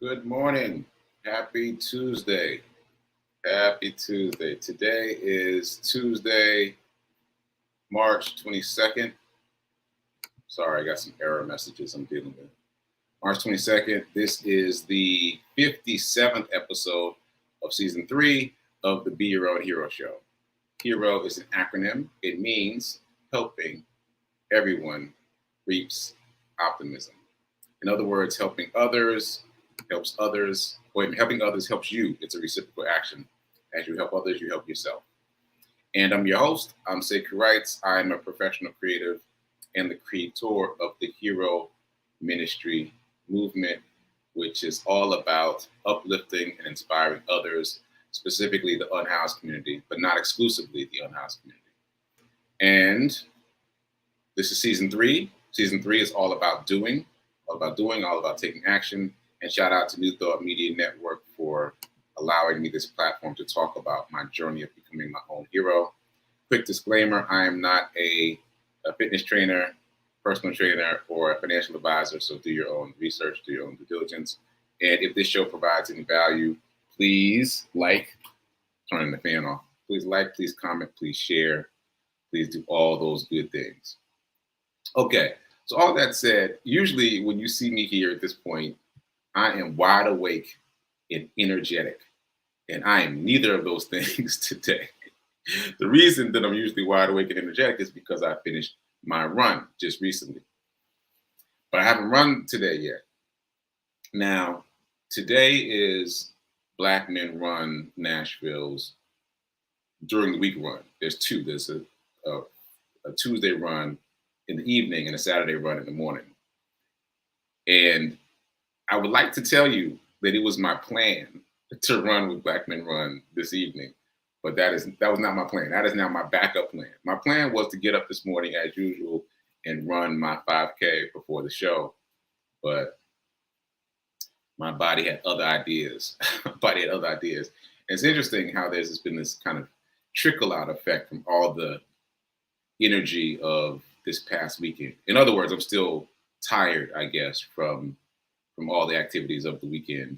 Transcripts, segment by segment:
Good morning. Happy Tuesday. Happy Tuesday. Today is Tuesday, March 22nd. Sorry, I got some error messages I'm dealing with. March 22nd. This is the 57th episode of season 3 of the Be Your Own Hero show. HERO is an acronym. It means helping everyone reaps optimism. In other words, helping others helps others. Helping others helps you. It's a reciprocal action. As you help others, you help yourself. And I'm your host. I'm Sekouwrites. I'm a professional creative and the creator of the HERO Ministry movement, which is all about uplifting and inspiring others, specifically the unhoused community, but not exclusively the unhoused community. And this is season 3. Season 3 is all about doing, all about taking action. And shout out to New Thought Media Network for allowing me this platform to talk about my journey of becoming my own hero. Quick disclaimer, I am not a fitness trainer, personal trainer, or a financial advisor, so do your own research, do your own due diligence. And if this show provides any value, please turning the fan off. Please please comment, please share, please do all those good things. Okay, so all that said, usually when you see me here at this point, I am wide awake and energetic, and I am neither of those things today. The reason that I'm usually wide awake and energetic is because I finished my run just recently, but I haven't run today yet. Now, today is Black Men Run Nashville's during the week run. There's two. There's a Tuesday run in the evening and a Saturday run in the morning. And I would like to tell you that it was my plan to run with Black Men Run this evening, but that was not my plan. That is now my backup plan. My plan was to get up this morning as usual and run my 5K before the show, but my body had other ideas. It's interesting how there's been this kind of trickle out effect from all the energy of this past weekend. In other words, I'm still tired, I guess, from all the activities of the weekend.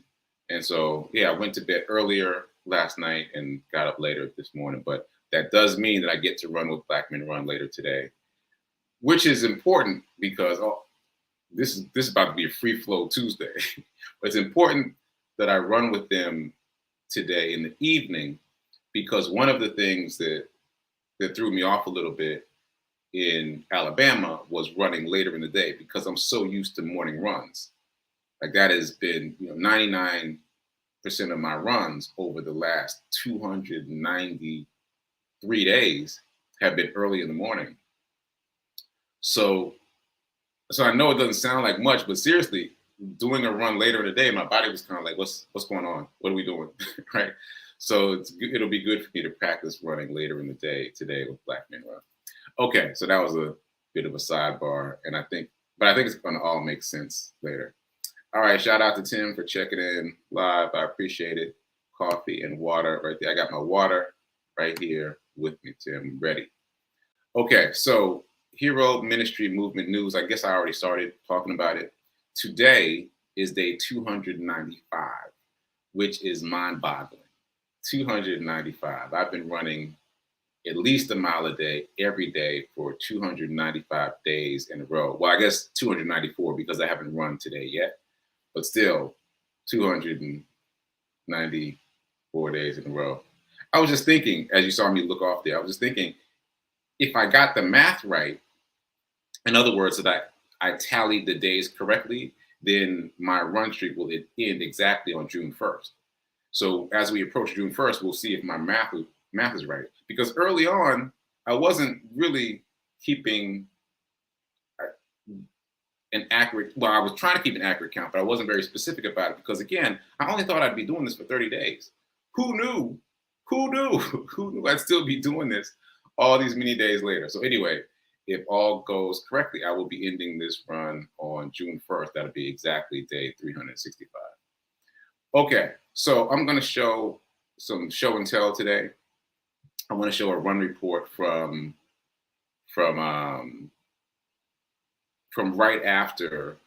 And so, I went to bed earlier last night and got up later this morning. But that does mean that I get to run with Black Men Run later today, which is important because this is about to be a free flow Tuesday. But it's important that I run with them today in the evening because one of the things that threw me off a little bit in Alabama was running later in the day because I'm so used to morning runs. Like that has been 99% of my runs over the last 293 days have been early in the morning. So I know it doesn't sound like much, but seriously, doing a run later in the day, my body was kind of like, what's going on? What are we doing? Right? So it'll be good for me to practice running later in the day today with Black Men Run. Okay, so that was a bit of a sidebar, and I think it's going to all make sense later. All right, shout out to Tim for checking in live. I appreciate it. Coffee and water right there. I got my water right here with me, Tim, ready. Okay, so HERO Ministry Movement News. I guess I already started talking about it. Today is day 295, which is mind-boggling. 295. I've been running at least a mile a day every day for 295 days in a row. Well, I guess 294 because I haven't run today yet. But still, 294 days in a row. I was just thinking, as you saw me look off there, I was just thinking, if I got the math right, in other words, that I tallied the days correctly, then my run streak will end exactly on June 1st. So as we approach June 1st, we'll see if my math is right. Because early on, I wasn't really keeping I was trying to keep an accurate count, but I wasn't very specific about it because, again, I only thought I'd be doing this for 30 days. Who knew? Who knew I'd still be doing this all these many days later? So anyway, if all goes correctly, I will be ending this run on June 1st. That'll be exactly day 365. Okay, so I'm going to show some show and tell today. I want to show a run report from right after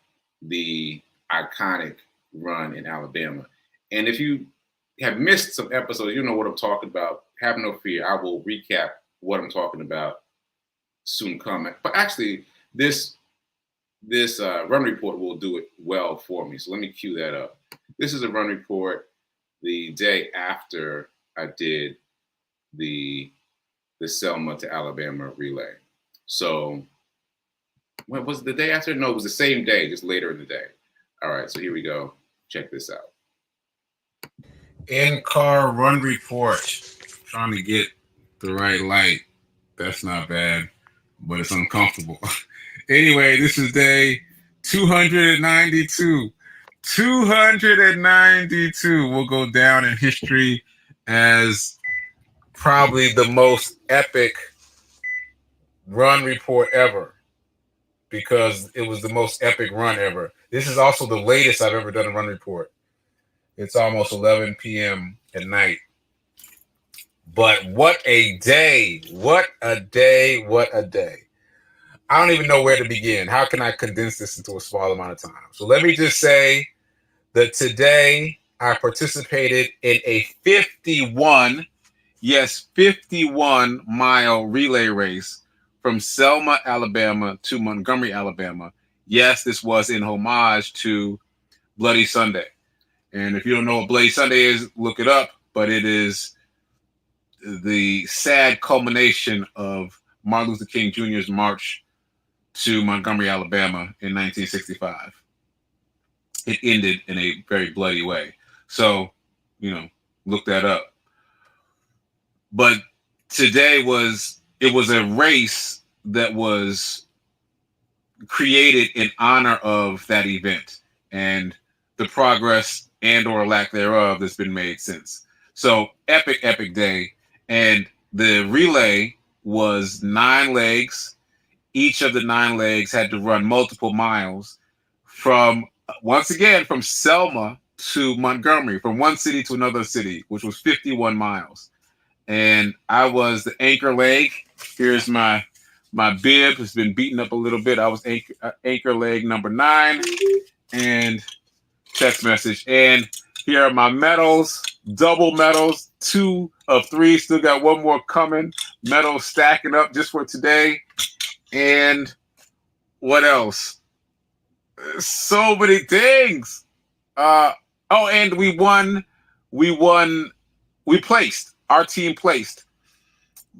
the iconic run in Alabama. And if you have missed some episodes, you know what I'm talking about. Have no fear. I will recap what I'm talking about soon coming. But actually, this run report will do it well for me. So let me cue that up. This is a run report the day after I did the Selma to Alabama relay. So what was it, the day after? No, it was the same day, just later in the day. All right, so here we go. Check this out. In-car run report. Trying to get the right light. That's not bad, but it's uncomfortable. Anyway, this is day 292. 292 will go down in history as probably the most epic run report ever, because it was the most epic run ever. This is also the latest I've ever done a run report. It's almost 11 p.m. at night. But what a day. What a day. What a day. I don't even know where to begin. How can I condense this into a small amount of time? So let me just say that today I participated in a 51 mile relay race from Selma, Alabama to Montgomery, Alabama. Yes, this was in homage to Bloody Sunday. And if you don't know what Bloody Sunday is, look it up. But it is the sad culmination of Martin Luther King Jr.'s march to Montgomery, Alabama in 1965. It ended in a very bloody way. So, look that up. But today it was a race that was created in honor of that event and the progress and or lack thereof that's been made since. So epic day. And the relay was 9 legs. Each of the 9 legs had to run multiple miles from Selma to Montgomery, from one city to another city, which was 51 miles. And I was the anchor leg. Here's my bib. It's been beaten up a little bit. I was anchor leg number 9, and text message. And here are my medals, double medals, 2 of 3. Still got one more coming. Medals stacking up just for today. And what else? So many things. And we won. We placed. Our team placed.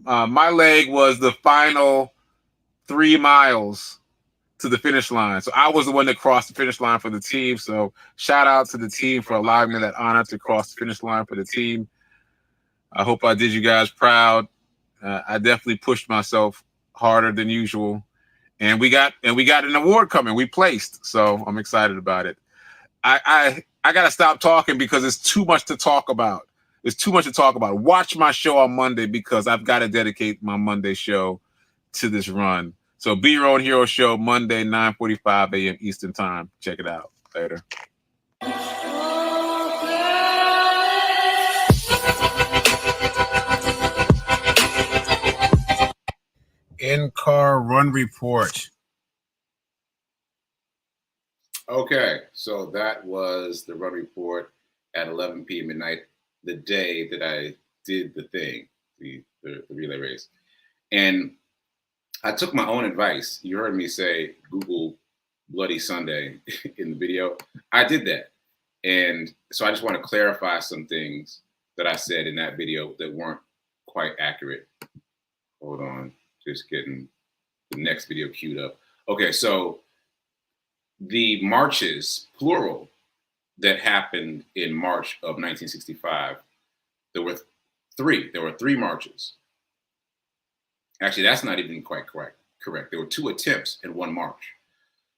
My leg was the final 3 miles to the finish line. So I was the one that crossed the finish line for the team. So shout out to the team for allowing me that honor to cross the finish line for the team. I hope I did you guys proud. I definitely pushed myself harder than usual. And we got an award coming. We placed. So I'm excited about it. I got to stop talking because it's too much to talk about. There's too much to talk about. Watch my show on Monday because I've got to dedicate my Monday show to this run. So Be Your Own Hero Show, Monday, 9:45 a.m. Eastern Time. Check it out. Later. In-car run report. Okay, so that was the run report at 11 p.m. midnight, the day that I did the thing, the relay race. And I took my own advice. You heard me say Google Bloody Sunday in the video. I did that. And so I just want to clarify some things that I said in that video that weren't quite accurate. Hold on, just getting the next video queued up. Okay, so the marches, plural, that happened in March of 1965, there were 3. There were 3 marches. Actually, that's not even quite correct. There were 2 attempts and 1 march.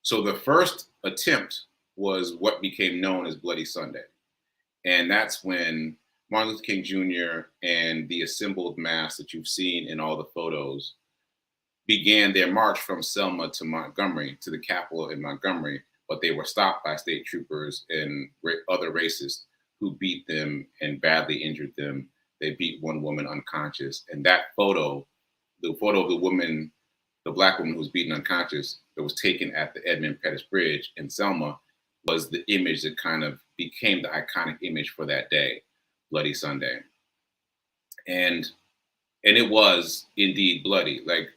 So the first attempt was what became known as Bloody Sunday. And that's when Martin Luther King Jr. and the assembled mass that you've seen in all the photos began their march from Selma to Montgomery, to the Capitol in Montgomery, but they were stopped by state troopers and other racists who beat them and badly injured them. They beat one woman unconscious. And that photo, the photo of the woman, the Black woman who was beaten unconscious, that was taken at the Edmund Pettus Bridge in Selma, was the image that kind of became the iconic image for that day, Bloody Sunday. And it was indeed bloody. Like,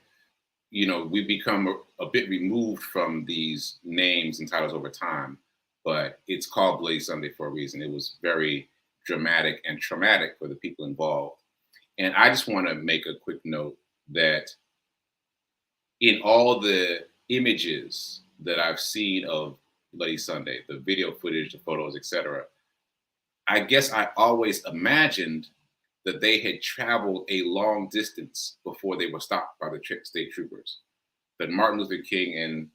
we've become a bit removed from these names and titles over time, but it's called Bloody Sunday for a reason. It was very dramatic and traumatic for the people involved. And I just want to make a quick note that in all the images that I've seen of Bloody Sunday, the video footage, the photos, etc., I guess I always imagined that they had traveled a long distance before they were stopped by the state troopers. That Martin Luther King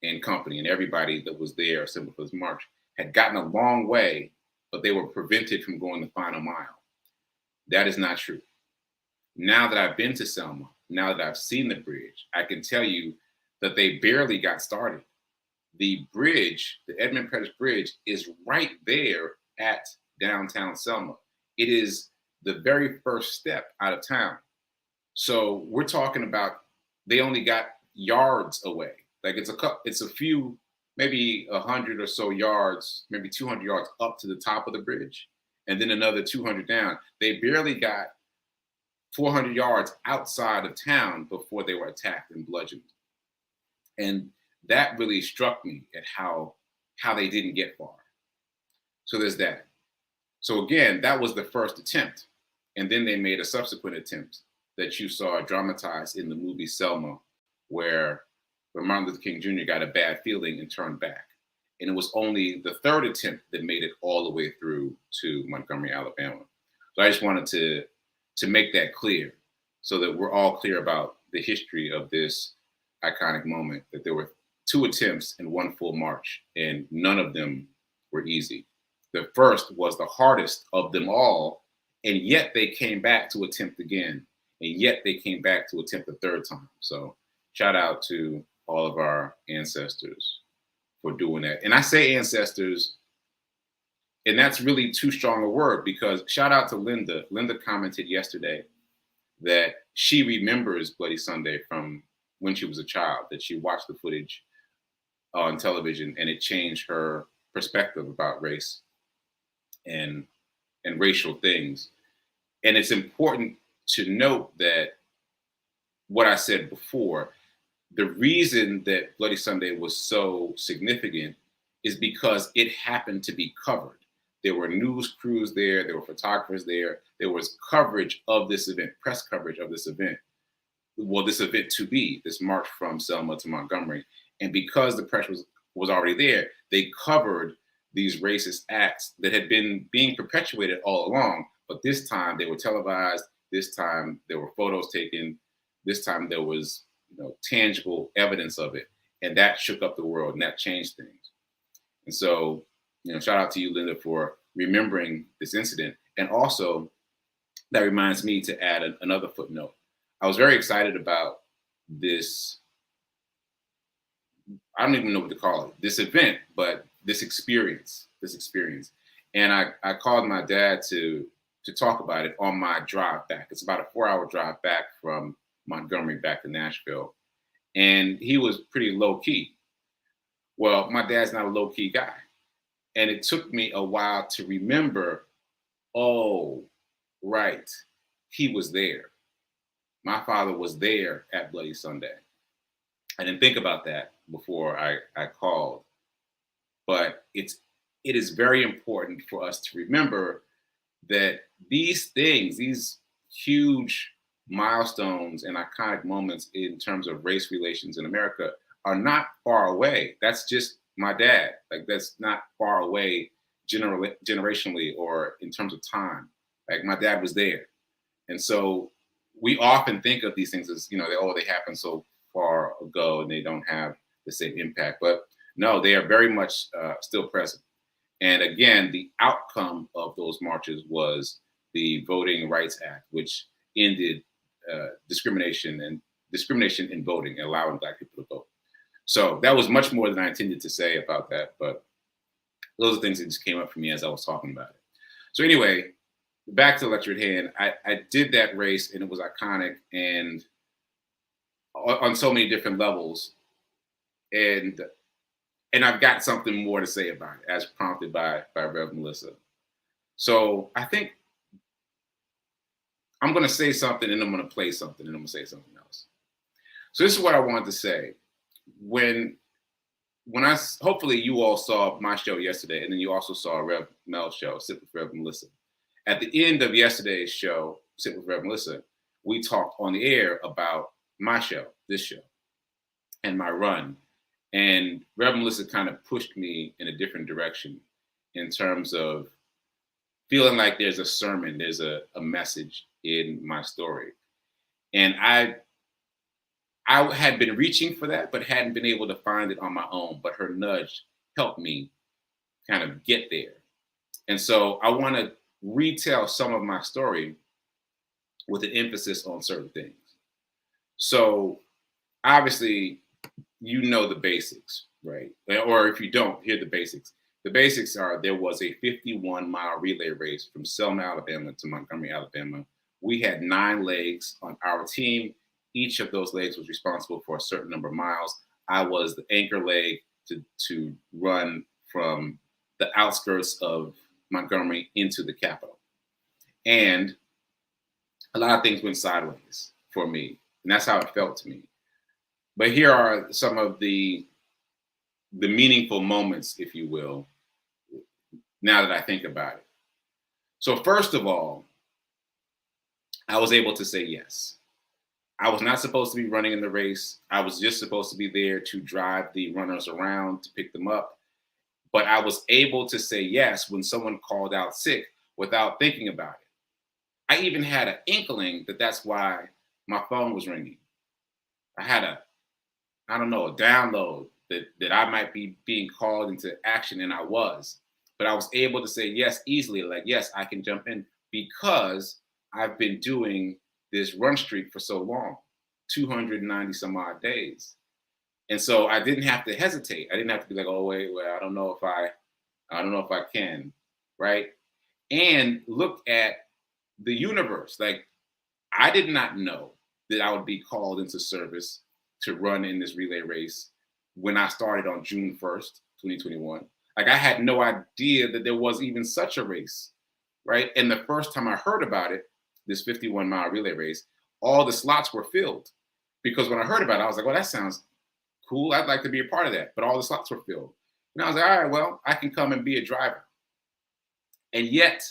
and company and everybody that was there assembled for this march had gotten a long way, but they were prevented from going the final mile. That is not true. Now that I've been to Selma, now that I've seen the bridge, I can tell you that they barely got started. The bridge, the Edmund Pettus Bridge, is right there at downtown Selma. It is the very first step out of town. So we're talking about they only got yards away. Like it's a few, maybe 100 or so yards, maybe 200 yards up to the top of the bridge, and then another 200 down. They barely got 400 yards outside of town before they were attacked and bludgeoned. And that really struck me at how they didn't get far. So there's that. So again, that was the first attempt. And then they made a subsequent attempt that you saw dramatized in the movie Selma, where Martin Luther King Jr. got a bad feeling and turned back. And it was only the third attempt that made it all the way through to Montgomery, Alabama. So I just wanted to make that clear so that we're all clear about the history of this iconic moment, that there were 2 attempts and 1 full march, and none of them were easy. The first was the hardest of them all, and yet they came back to attempt again, and yet they came back to attempt a third time. So shout out to all of our ancestors for doing that. And I say ancestors, and that's really too strong a word, because shout out to Linda. Linda commented yesterday that she remembers Bloody Sunday from when she was a child, that she watched the footage on television and it changed her perspective about race and racial things. And it's important to note that what I said before, the reason that Bloody Sunday was so significant is because it happened to be covered. There were news crews there, there were photographers there, there was coverage of this event, press coverage of this event. Well, this event to be, this march from Selma to Montgomery. And because the press was already there, they covered these racist acts that had been being perpetuated all along. But this time they were televised, this time there were photos taken, this time there was tangible evidence of it. And that shook up the world and that changed things. And so, shout out to you, Linda, for remembering this incident. And also, that reminds me to add another footnote. I was very excited about this. I don't even know what to call it, this event, but this experience. And I called my dad to talk about it on my drive back. It's about a 4-hour drive back from Montgomery back to Nashville. And he was pretty low key. Well, my dad's not a low key guy. And it took me a while to remember, oh, right, he was there. My father was there at Bloody Sunday. I didn't think about that before I called. But it is very important for us to remember that these things, these huge milestones and iconic moments in terms of race relations in America are not far away. That's just my dad. Like, that's not far away generationally or in terms of time. Like, my dad was there. And so we often think of these things as, they happened so far ago and they don't have the same impact. But no, they are very much still present. And again, the outcome of those marches was the Voting Rights Act, which ended discrimination in voting, allowing Black people to vote. So that was much more than I intended to say about that, but those are things that just came up for me as I was talking about it. So anyway, back to the lecture at hand. I did that race and it was iconic and on so many different levels. And And I've got something more to say about it, as prompted by Rev Melissa. So I think I'm going to say something, and I'm going to play something, and I'm going to say something else. So this is what I wanted to say. When I, hopefully you all saw my show yesterday, and then you also saw Rev Mel's show, Sit with Rev Melissa. At the end of yesterday's show, Sit with Rev Melissa, we talked on the air about my show, this show, and my run. And Rev Melissa kind of pushed me in a different direction in terms of feeling like there's a sermon, there's a message in my story. And I had been reaching for that, but hadn't been able to find it on my own. But her nudge helped me kind of get there. And so I want to retell some of my story with an emphasis on certain things. So obviously, you know the basics, right? Or if you don't, hear the basics. The basics are there was a 51-mile relay race from Selma, Alabama to Montgomery, Alabama. We had 9 legs on our team. Each of those legs was responsible for a certain number of miles. I was the anchor leg to run from the outskirts of Montgomery into the capital. And a lot of things went sideways for me. And that's how it felt to me. But here are some of the meaningful moments, if you will, now that I think about it. So first of all, I was able to say yes. I was not supposed to be running in the race. I was just supposed to be there to drive the runners around, to pick them up. But I was able to say yes when someone called out sick without thinking about it. I even had an inkling that that's why my phone was ringing. I had a download that I might be being called into action, and I was. But I was able to say yes easily, like, yes, I can jump in because I've been doing this run streak for so long, 290 some odd days. And so I didn't have to hesitate. I didn't have to be like, oh, wait, I don't know if I can, right? And look at the universe. Like, I did not know that I would be called into service to run in this relay race when I started on June 1st, 2021. Like, I had no idea that there was even such a race, right? And the first time I heard about it, this 51-mile relay race, all the slots were filled. Because when I heard about it, I was like, well, that sounds cool. I'd like to be a part of that. But all the slots were filled. And I was like, all right, well, I can come and be a driver. And yet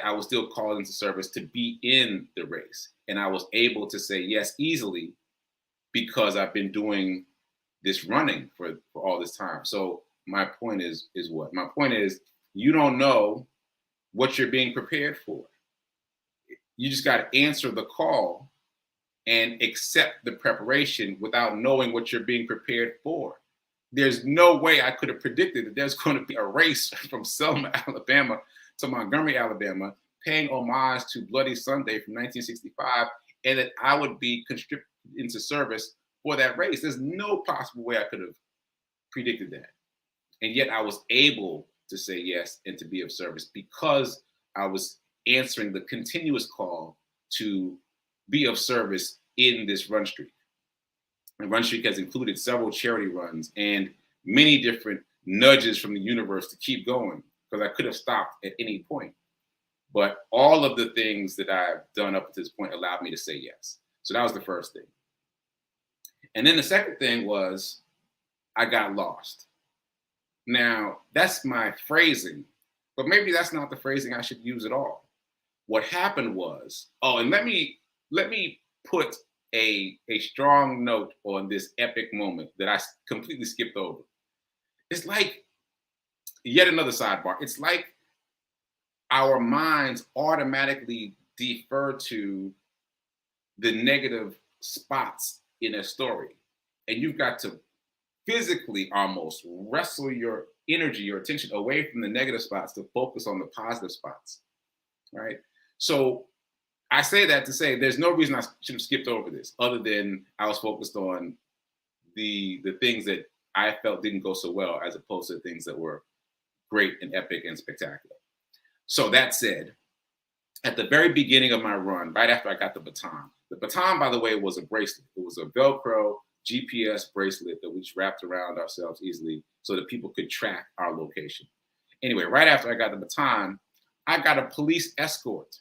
I was still called into service to be in the race. And I was able to say yes easily because I've been doing this running for all this time. So my point is what? My point is, you don't know what you're being prepared for. You just got to answer the call and accept the preparation without knowing what you're being prepared for. There's no way I could have predicted that there's going to be a race from Selma, Alabama to Montgomery, Alabama, paying homage to Bloody Sunday from 1965, and that I would be conscripted into service for that race. There's no possible way I could have predicted that. And yet I was able to say yes and to be of service because I was answering the continuous call to be of service in this run streak. And run streak has included several charity runs and many different nudges from the universe to keep going, because I could have stopped at any point. But all of the things that I've done up to this point allowed me to say yes. So that was the first thing. And then the second thing was I got lost. Now, that's my phrasing, but maybe that's not the phrasing I should use at all. What happened was, and let me put a strong note on this epic moment that I completely skipped over. It's like, yet another sidebar, it's like our minds automatically defer to the negative spots in a story. And you've got to physically almost wrestle your energy, your attention away from the negative spots to focus on the positive spots, right? So I say that to say there's no reason I should have skipped over this other than I was focused on the things that I felt didn't go so well as opposed to the things that were great and epic and spectacular. So that said, at the very beginning of my run, right after I got the baton, by the way, was a bracelet. It was a Velcro GPS bracelet that we just wrapped around ourselves easily so that people could track our location. Anyway, right after I got the baton, I got a police escort.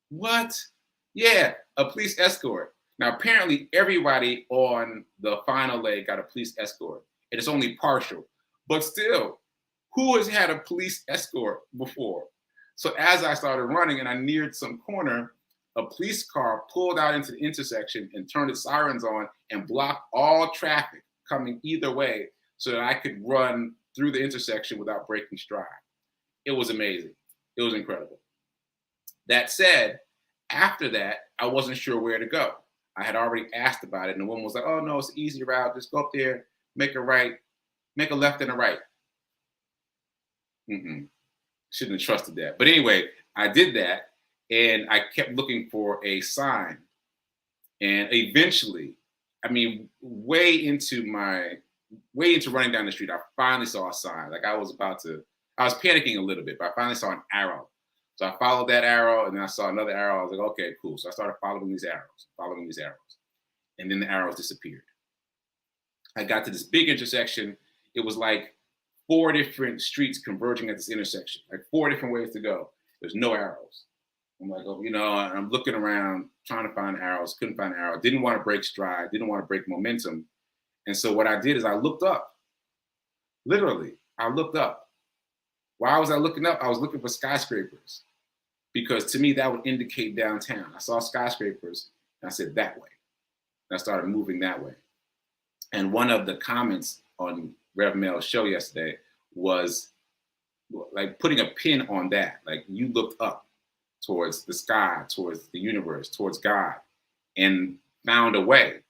What? Yeah, a police escort. Now, apparently, everybody on the final leg got a police escort, and it's only partial. But still, who has had a police escort before? So as I started running and I neared some corner, a police car pulled out into the intersection and turned its sirens on and blocked all traffic coming either way so that I could run through the intersection without breaking stride. It was amazing. It was incredible. That said, after that, I wasn't sure where to go. I had already asked about it, and the woman was like, "Oh no, it's an easy route. Just go up there, make a right, make a left and a right." Shouldn't have trusted that. But anyway, I did that, and I kept looking for a sign. And eventually, I mean, way into running down the street, I finally saw a sign. Like I was panicking a little bit, but I finally saw an arrow. So I followed that arrow, and then I saw another arrow. I was like, okay, cool. So I started following these arrows, and then the arrows disappeared. I got to this big intersection. It was like 4 different streets converging at this intersection, like 4 different ways to go. There's no arrows. I'm like, oh, I'm looking around, trying to find arrows, couldn't find an arrow. Didn't want to break stride, didn't want to break momentum. And so what I did is I looked up. Literally, I looked up. Why was I looking up? I was looking for skyscrapers because to me, that would indicate downtown. I saw skyscrapers and I said, that way. And I started moving that way. And one of the comments on Rev Mel's show yesterday was like putting a pin on that. Like you looked up towards the sky, towards the universe, towards God, and found a way.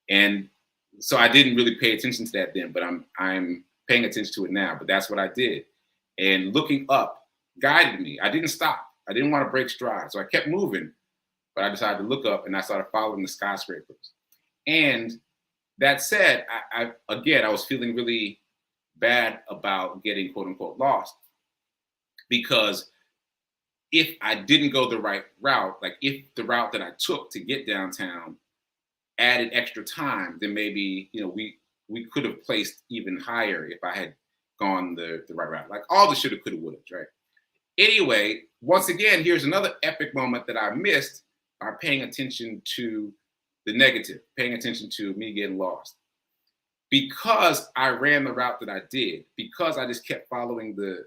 And so I didn't really pay attention to that then, but I'm paying attention to it now. But that's what I did. And looking up guided me. I didn't stop. I didn't want to break stride. So I kept moving, but I decided to look up and I started following the skyscrapers. And that said, I was feeling really bad about getting quote unquote lost because if I didn't go the right route, like if the route that I took to get downtown added extra time, then maybe, we could have placed even higher if I had gone the right route. Like all the shoulda, coulda, woulda, right? Anyway, once again, here's another epic moment that I missed by paying attention to the negative, paying attention to me getting lost. Because I ran the route that I did, because I just kept following the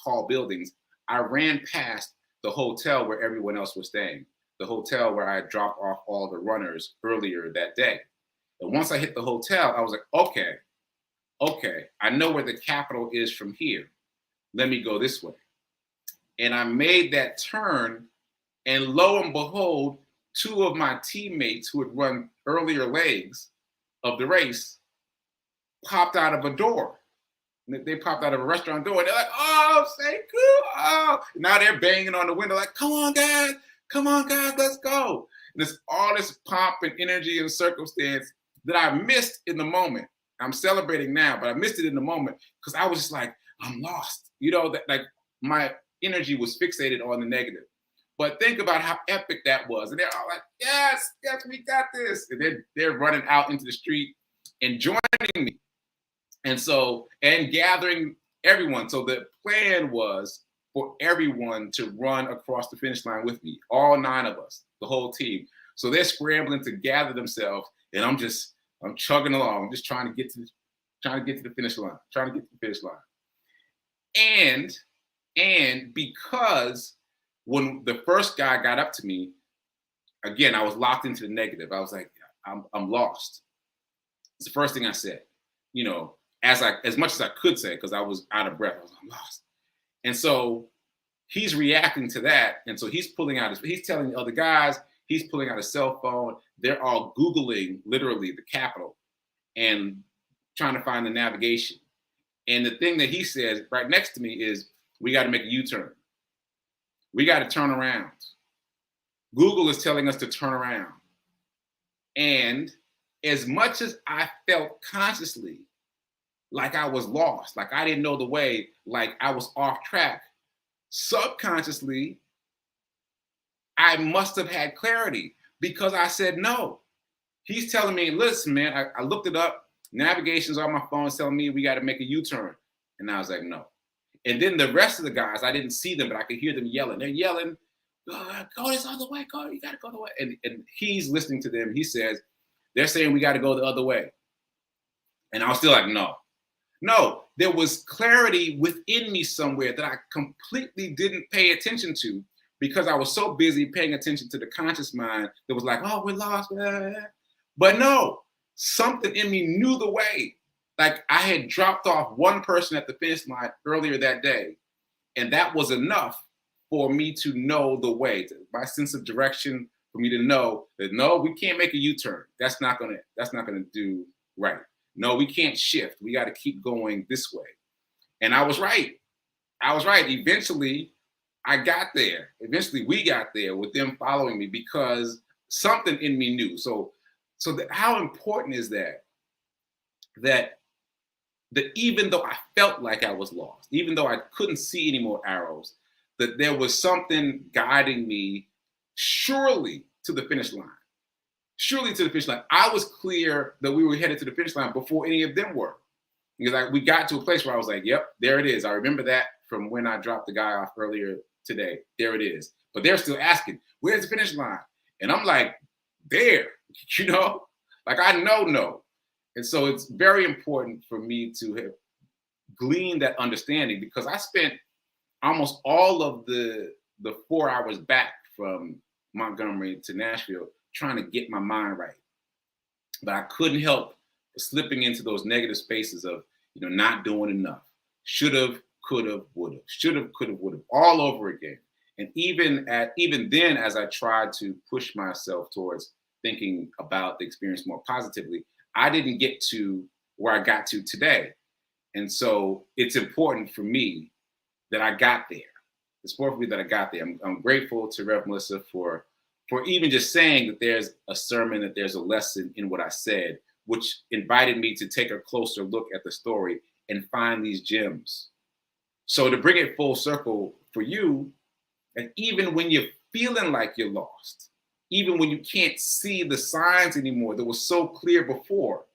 tall buildings, I ran past the hotel where everyone else was staying, the hotel where I had dropped off all the runners earlier that day. And once I hit the hotel, I was like, okay, I know where the Capitol is from here. Let me go this way. And I made that turn, and lo and behold, 2 of my teammates who had run earlier legs of the race popped out of a door. They popped out of a restaurant door, and they're like, "Oh, Sekou!" Oh, now they're banging on the window, like, come on, guys, let's go." And it's all this pomp and energy and circumstance that I missed in the moment. I'm celebrating now, but I missed it in the moment because I was just like, I'm lost. That like my energy was fixated on the negative. But think about how epic that was. And they're all like, yes, we got this. And they're running out into the street and joining me. And gathering everyone. So the plan was for everyone to run across the finish line with me, all 9 of us, the whole team. So they're scrambling to gather themselves, and I'm chugging along, just trying to get to the finish line, And because when the first guy got up to me, again, I was locked into the negative. I was like, I'm lost. It's the first thing I said, as much as I could say, because I was out of breath. I was like, I'm lost. And so he's reacting to that. And so he's telling the other guys, he's pulling out a cell phone. They're all Googling literally the Capitol and trying to find the navigation. And the thing that he says right next to me is, we got to make a U-turn. We got to turn around. Google is telling us to turn around. And as much as I felt consciously like I was lost, like I didn't know the way, like I was off track, subconsciously, I must have had clarity because I said no. He's telling me, listen, man, I looked it up. Navigation's on my phone telling me we got to make a U-turn. And I was like, no. And then the rest of the guys, I didn't see them, but I could hear them yelling. They're yelling, go this other way, go, you got to go the way. And he's listening to them. He says, they're saying we got to go the other way. And I was still like, no. No, there was clarity within me somewhere that I completely didn't pay attention to because I was so busy paying attention to the conscious mind that was like, oh, we're lost. But no, something in me knew the way. Like I had dropped off one person at the finish line earlier that day, and that was enough for me to know the way, my sense of direction, for me to know that no, we can't make a U-turn. That's not gonna do right. No, we can't shift. We got to keep going this way. And I was right. Eventually, I got there. Eventually, we got there with them following me because something in me knew. So how important is that? That even though I felt like I was lost, even though I couldn't see any more arrows, that there was something guiding me surely to the finish line. Surely to the finish line. I was clear that we were headed to the finish line before any of them were. Because we got to a place where I was like, yep, there it is. I remember that from when I dropped the guy off earlier today. There it is. But they're still asking, where's the finish line? And I'm like, there, like I know. And so it's very important for me to have gleaned that understanding because I spent almost all of the 4 hours back from Montgomery to Nashville trying to get my mind right. But I couldn't help slipping into those negative spaces of, not doing enough. Should have, could have, would have. Should have, could have, would have. All over again. And even then, as I tried to push myself towards thinking about the experience more positively, I didn't get to where I got to today. And so it's important for me that I got there. It's important for me that I got there. I'm grateful to Rev Melissa for even just saying that there's a sermon, that there's a lesson in what I said, which invited me to take a closer look at the story and find these gems. So to bring it full circle for you, and even when you're feeling like you're lost, even when you can't see the signs anymore that was so clear before,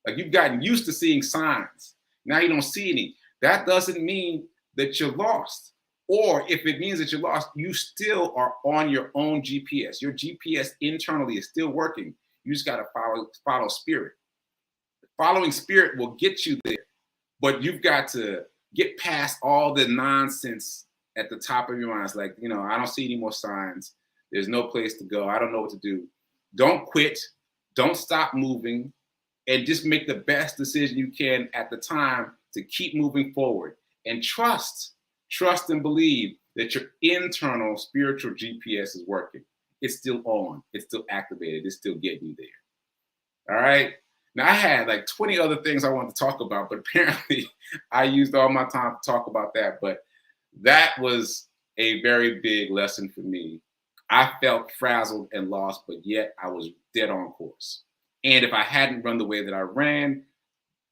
like you've gotten used to seeing signs, now you don't see any, that doesn't mean that you're lost. Or if it means that you're lost, you still are on your own GPS. Your GPS internally is still working. You just got to follow spirit. Following spirit will get you there, but you've got to get past all the nonsense at the top of your mind. It's like, I don't see any more signs. There's no place to go. I don't know what to do. Don't quit. Don't stop moving, and just make the best decision you can at the time to keep moving forward and trust and believe that your internal spiritual GPS is working. It's still on. It's still activated. It's still getting you there. All right. Now I had like 20 other things I wanted to talk about, but apparently I used all my time to talk about that. But that was a very big lesson for me. I felt frazzled and lost, but yet I was dead on course. And if I hadn't run the way that I ran,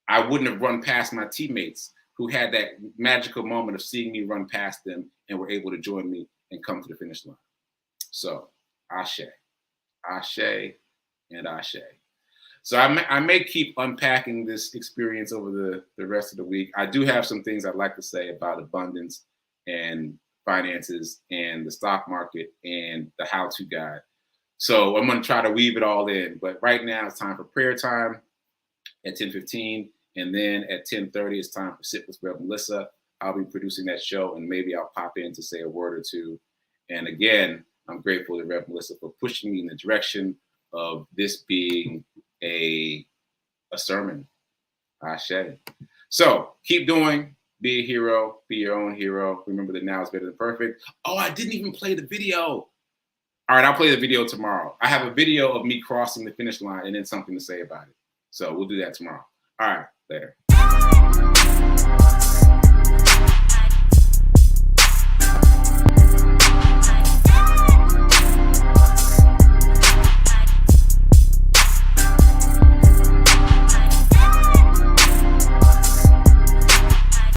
I wouldn't have run past my teammates who had that magical moment of seeing me run past them and were able to join me and come to the finish line. So, ashe, and ashe. So I may keep unpacking this experience over the rest of the week. I do have some things I'd like to say about abundance and finances and the stock market and the how-to guide. So I'm going to try to weave it all in. But right now it's time for prayer time at 10:15. And then at 10:30, it's time for Sit with Rev Melissa. I'll be producing that show, and maybe I'll pop in to say a word or two. And again, I'm grateful to Rev Melissa for pushing me in the direction of this being a sermon. Ashe. So keep doing. Be a hero. Be your own hero. Remember that now is better than perfect. Oh, I didn't even play the video. All right, I'll play the video tomorrow. I have a video of me crossing the finish line and then something to say about it. So we'll do that tomorrow. All right, later.